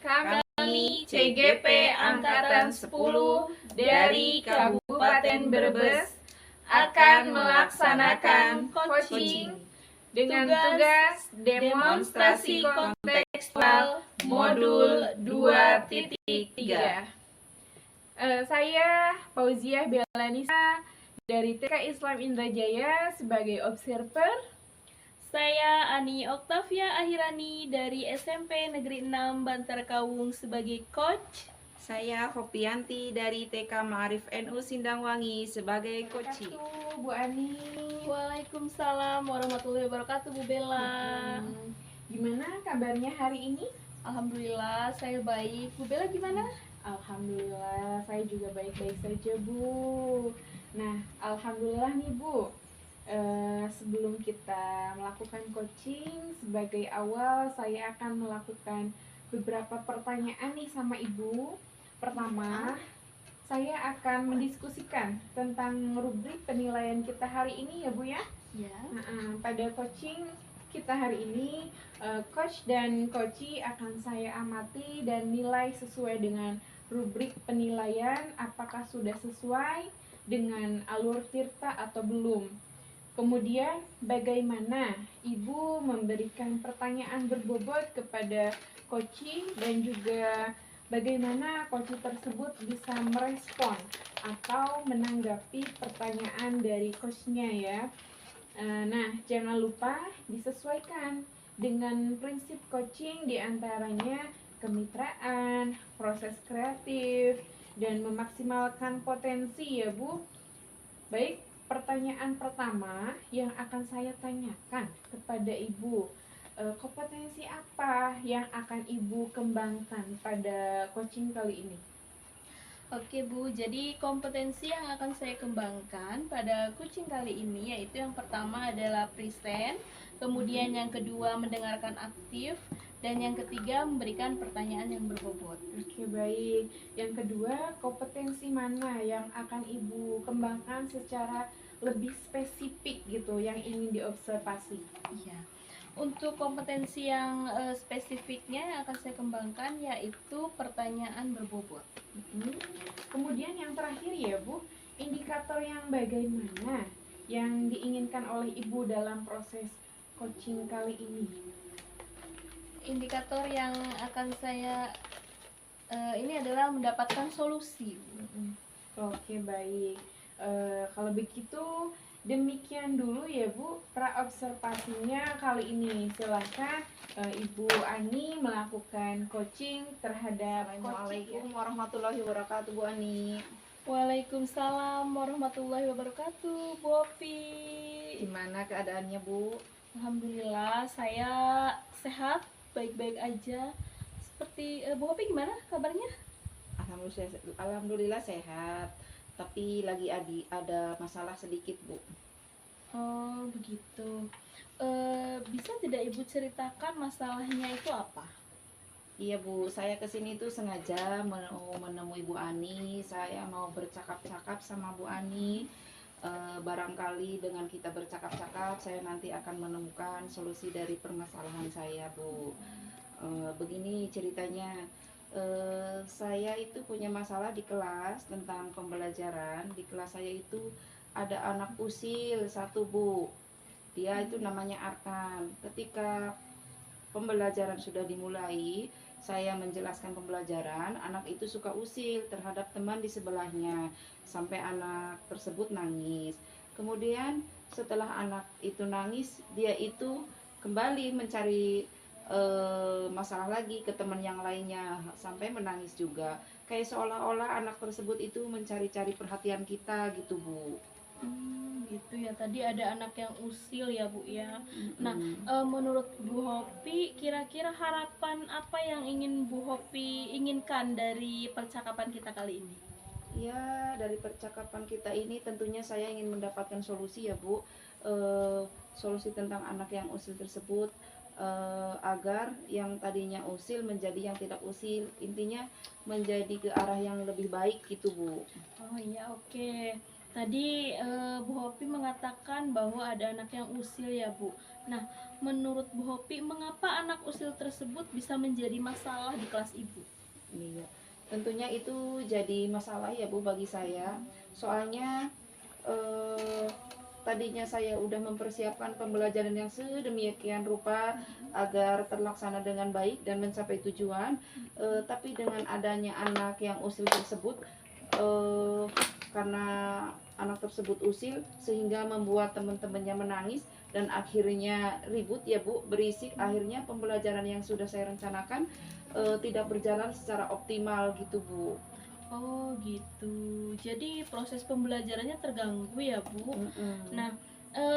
Kami CGP Angkatan 10 dari Kabupaten Brebes akan melaksanakan coaching dengan tugas demonstrasi kontekstual modul 2.3. Saya Fauziah Belanisa dari TK Islam Indrajaya sebagai observer. Saya Ani Oktavia Ahirani dari SMP Negeri 6 Bantar Kawung sebagai coach. Saya Hopianti dari TK Ma'arif NU Sindangwangi sebagai coaching. Bu Ani. Waalaikumsalam warahmatullahi wabarakatuh, Bu Bella. Gimana kabarnya hari ini? Alhamdulillah saya baik. Bu Bella gimana? Alhamdulillah saya juga baik-baik saja, Bu. Nah, alhamdulillah nih, Bu. Sebelum kita melakukan coaching, sebagai awal saya akan melakukan beberapa pertanyaan nih sama Ibu. Pertama, saya akan mendiskusikan tentang rubrik penilaian kita hari ini ya, Bu ya. Ya. Pada coaching kita hari ini, coach dan coachee akan saya amati dan nilai sesuai dengan rubrik penilaian apakah sudah sesuai dengan alur tirta atau belum. Kemudian bagaimana Ibu memberikan pertanyaan berbobot kepada coachee dan juga bagaimana coachee tersebut bisa merespon atau menanggapi pertanyaan dari coachnya ya. Nah, jangan lupa disesuaikan dengan prinsip coaching diantaranya kemitraan, proses kreatif, dan memaksimalkan potensi ya Bu. Baik, pertanyaan pertama yang akan saya tanyakan kepada Ibu, kompetensi apa yang akan Ibu kembangkan pada coaching kali ini? Oke Bu, jadi kompetensi yang akan saya kembangkan pada coaching kali ini yaitu yang pertama adalah present, kemudian yang kedua mendengarkan aktif, dan yang ketiga memberikan pertanyaan yang berbobot. Oke, baik. Yang kedua, kompetensi mana yang akan Ibu kembangkan secara lebih spesifik gitu yang ingin diobservasi? Iya. Untuk kompetensi yang spesifiknya yang akan saya kembangkan yaitu pertanyaan berbobot. Kemudian yang terakhir ya Bu, indikator yang bagaimana yang diinginkan oleh Ibu dalam proses coaching kali ini? Indikator yang akan saya ini adalah mendapatkan solusi. Oke, baik. Kalau begitu demikian dulu ya Bu praobservasinya kali ini. Silahkan Ibu Ani melakukan coaching terhadap Assalamualaikum warahmatullahi wabarakatuh, Bu Ani. Waalaikumsalam warahmatullahi wabarakatuh, Bu Opi. Gimana keadaannya, Bu? Alhamdulillah saya sehat, baik-baik aja. Seperti Bu Opi gimana kabarnya? Alhamdulillah sehat, tapi lagi ada masalah sedikit, Bu. Oh begitu. Bisa tidak Ibu ceritakan masalahnya itu apa? Iya Bu, saya kesini tuh sengaja mau menemui Bu Ani. Saya mau bercakap-cakap sama Bu Ani. Barangkali dengan kita bercakap-cakap, saya nanti akan menemukan solusi dari permasalahan saya, Bu. Begini ceritanya, saya itu punya masalah di kelas tentang pembelajaran. Di kelas saya itu ada anak usil satu, Bu. Dia itu namanya Arkan. Ketika pembelajaran sudah dimulai, saya menjelaskan pembelajaran, anak itu suka usil terhadap teman di sebelahnya sampai anak tersebut nangis. Kemudian setelah anak itu nangis, dia itu kembali mencari masalah lagi ke teman yang lainnya sampai menangis juga. Kayak seolah-olah anak tersebut itu mencari-cari perhatian kita gitu, Bu. Gitu ya, tadi ada anak yang usil ya Bu ya. Nah, menurut Bu Hopi, kira-kira harapan apa yang ingin Bu Hopi inginkan dari percakapan kita kali ini? Ya, dari percakapan kita ini tentunya saya ingin mendapatkan solusi ya Bu. Solusi tentang anak yang usil tersebut, agar yang tadinya usil menjadi yang tidak usil. Intinya menjadi ke arah yang lebih baik gitu Bu. Oh iya, oke. Tadi Bu Hopi mengatakan bahwa ada anak yang usil ya Bu. Nah, menurut Bu Hopi, mengapa anak usil tersebut bisa menjadi masalah di kelas Ibu? Iya, tentunya itu jadi masalah ya Bu bagi saya. Soalnya eh, tadinya saya udah mempersiapkan pembelajaran yang sedemikian rupa agar terlaksana dengan baik dan mencapai tujuan. Tapi dengan adanya anak yang usil tersebut, eh, karena anak tersebut usil sehingga membuat teman-temannya menangis dan akhirnya ribut ya Bu, berisik. Akhirnya pembelajaran yang sudah saya rencanakan tidak berjalan secara optimal gitu Bu. Oh gitu. Jadi proses pembelajarannya terganggu ya Bu. Mm-mm. Nah,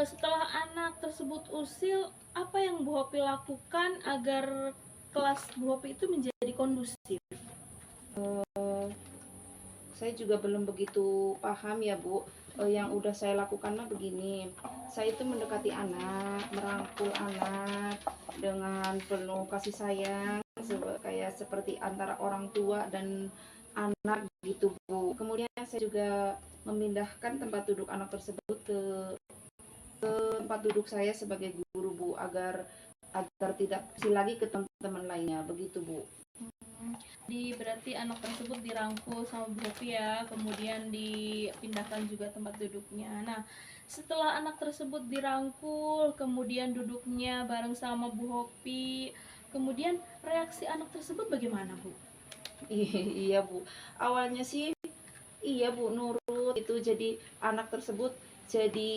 setelah anak tersebut usil, apa yang Bu Hopi lakukan agar kelas Bu Hopi itu menjadi kondusif? Saya juga belum begitu paham ya Bu. Yang udah saya lakukan mah begini, saya itu mendekati anak, merangkul anak dengan penuh kasih sayang, kayak seperti antara orang tua dan anak gitu Bu. Kemudian saya juga memindahkan tempat duduk anak tersebut ke tempat duduk saya sebagai guru Bu, agar tidak usil lagi ke teman-teman lainnya begitu Bu. Jadi berarti anak tersebut dirangkul sama Bu Hopi ya, kemudian dipindahkan juga tempat duduknya. Nah, setelah anak tersebut dirangkul, kemudian duduknya bareng sama Bu Hopi, kemudian reaksi anak tersebut bagaimana Bu? Iya Bu, awalnya sih iya Bu, nurut itu, jadi anak tersebut jadi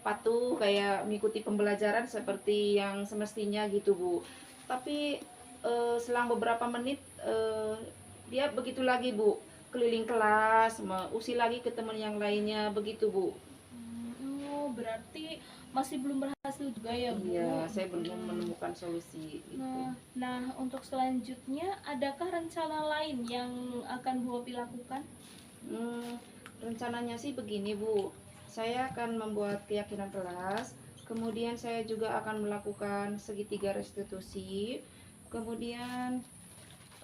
patuh kayak mengikuti pembelajaran seperti yang semestinya gitu Bu. Tapi selang beberapa menit dia begitu lagi Bu, keliling kelas, usil lagi ke teman yang lainnya begitu Bu. Oh, berarti masih belum berhasil juga ya Bu? Iya, saya belum menemukan solusi gitu. Nah, untuk selanjutnya, adakah rencana lain yang akan Bu Hopi lakukan? Rencananya sih begini Bu, saya akan membuat keyakinan kelas, kemudian saya juga akan melakukan segitiga restitusi, kemudian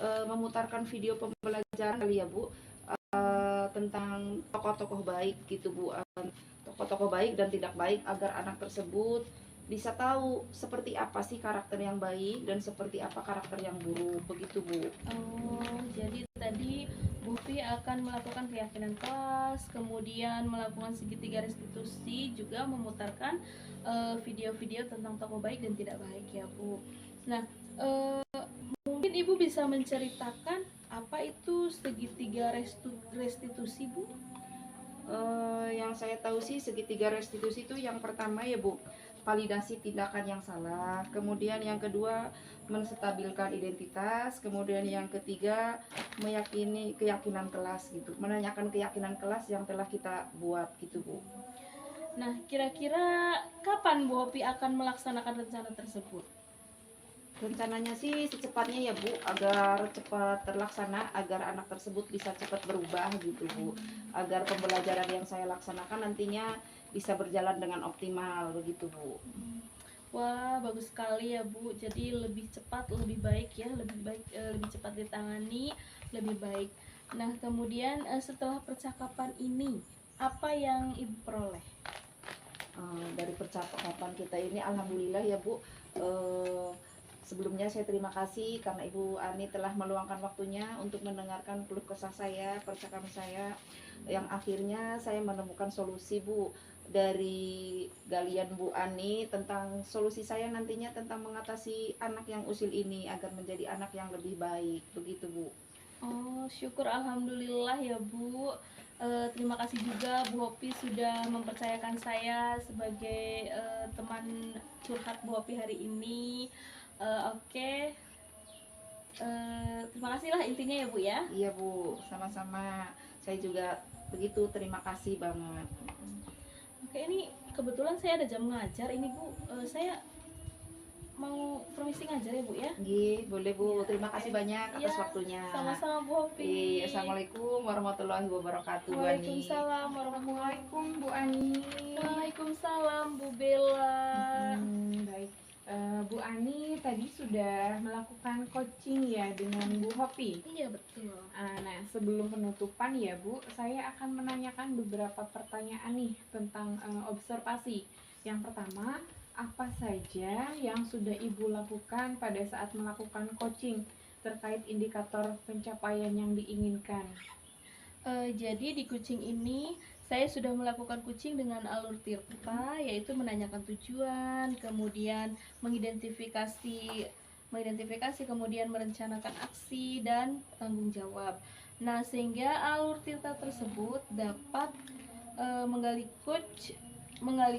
memutarkan video pembelajaran kali ya Bu, tentang tokoh-tokoh baik gitu Bu, tokoh-tokoh baik dan tidak baik, agar anak tersebut bisa tahu seperti apa sih karakter yang baik dan seperti apa karakter yang buruk begitu Bu. Oh, jadi tadi Bu Hopi akan melakukan keyakinan kelas, kemudian melakukan segitiga restitusi, juga memutarkan video-video tentang tokoh baik dan tidak baik ya Bu. Nah, mungkin Ibu bisa menceritakan apa itu segitiga restitusi Bu? Yang saya tahu sih segitiga restitusi itu yang pertama ya Bu, validasi tindakan yang salah, kemudian yang kedua menstabilkan identitas, kemudian yang ketiga meyakini keyakinan kelas gitu, menanyakan keyakinan kelas yang telah kita buat gitu Bu. Nah, kira-kira kapan Bu Hopi akan melaksanakan rencana tersebut? Rencananya sih secepatnya ya Bu, agar cepat terlaksana, agar anak tersebut bisa cepat berubah gitu Bu, agar pembelajaran yang saya laksanakan nantinya bisa berjalan dengan optimal begitu Bu. Wah, bagus sekali ya Bu. Jadi lebih cepat, lebih baik ya, lebih baik, lebih cepat ditangani, lebih baik. Nah, kemudian setelah percakapan ini, apa yang Ibu peroleh? Dari percakapan kita ini alhamdulillah ya Bu, sebelumnya saya terima kasih karena Ibu Ani telah meluangkan waktunya untuk mendengarkan keluh kesah saya, percakapan saya, yang akhirnya saya menemukan solusi Bu, dari galian Bu Ani tentang solusi saya nantinya tentang mengatasi anak yang usil ini agar menjadi anak yang lebih baik begitu Bu. Oh, syukur alhamdulillah ya Bu. Terima kasih juga Bu Hopi sudah mempercayakan saya sebagai teman curhat Bu Hopi hari ini. Oke. Terima kasih lah intinya ya Bu ya. Iya Bu, sama-sama, saya juga begitu, terima kasih banget. Oke, ini kebetulan saya ada jam ngajar ini Bu. Saya mau permisi ngajar ya Bu ya. Nggih, boleh Bu. Terima kasih banyak atas Iya, waktunya. sama-sama Bu Hopi. Iya, Assalamualaikum warahmatullahi wabarakatuh, Bu Ani. Waalaikumsalam warahmatullahi Assalamualaikum Bu Ani. Waalaikumsalam Bu Bella. Baik. Bu Ani tadi sudah melakukan coaching ya dengan Bu Hopi. Iya, betul. Nah, sebelum penutupan ya Bu, saya akan menanyakan beberapa pertanyaan nih tentang observasi. Yang pertama, apa saja yang sudah Ibu lakukan pada saat melakukan coaching terkait indikator pencapaian yang diinginkan? Jadi di kucing ini saya sudah melakukan kucing dengan alur tirta, yaitu menanyakan tujuan, kemudian mengidentifikasi, kemudian merencanakan aksi dan tanggung jawab. Nah, sehingga alur tirta tersebut dapat menggali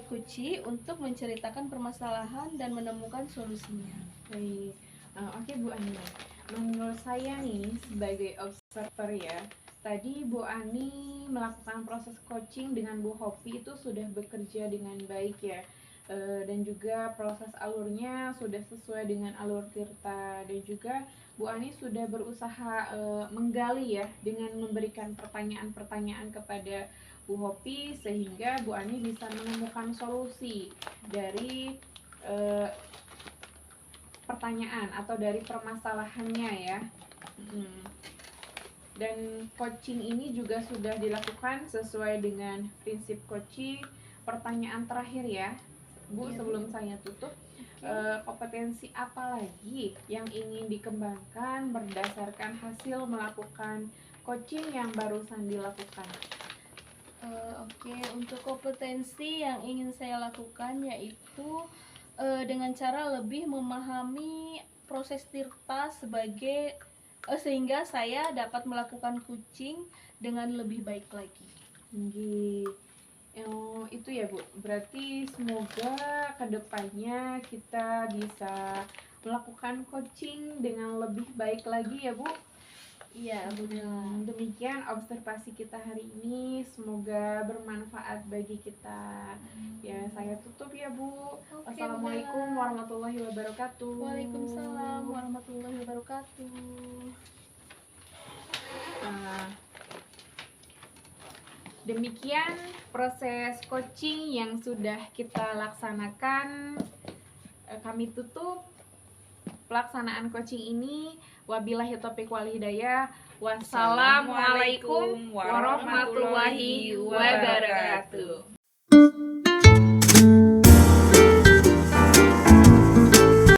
kuci untuk menceritakan permasalahan dan menemukan solusinya. Baik, oke Bu Ani. Menurut saya nih sebagai observer ya, tadi Bu Ani melakukan proses coaching dengan Bu Hopi itu sudah bekerja dengan baik ya. Dan juga proses alurnya sudah sesuai dengan alur Tirta, dan juga Bu Ani sudah berusaha menggali ya dengan memberikan pertanyaan-pertanyaan kepada Bu Hopi sehingga Bu Ani bisa menemukan solusi dari pertanyaan atau dari permasalahannya ya. Dan coaching ini juga sudah dilakukan sesuai dengan prinsip coaching. Pertanyaan terakhir ya Bu, Iya. sebelum saya tutup, kompetensi apa lagi yang ingin dikembangkan berdasarkan hasil melakukan coaching yang barusan dilakukan? Oke, untuk kompetensi yang ingin saya lakukan yaitu dengan cara lebih memahami proses tirta sehingga saya dapat melakukan kucing dengan lebih baik lagi. Itu ya Bu, berarti semoga kedepannya kita bisa melakukan coaching dengan lebih baik lagi ya Bu. Iya, benar. Demikian observasi kita hari ini, semoga bermanfaat bagi kita. Ya, saya tutup ya Bu. Oke, Assalamualaikum Bella. warahmatullahi wabarakatuh. Waalaikumsalam warahmatullahi wabarakatuh. Nah, demikian proses coaching yang sudah kita laksanakan. Kami tutup pelaksanaan coaching ini. Wabillahi taufiq wal hidayah. Wassalamualaikum warahmatullahi wabarakatuh.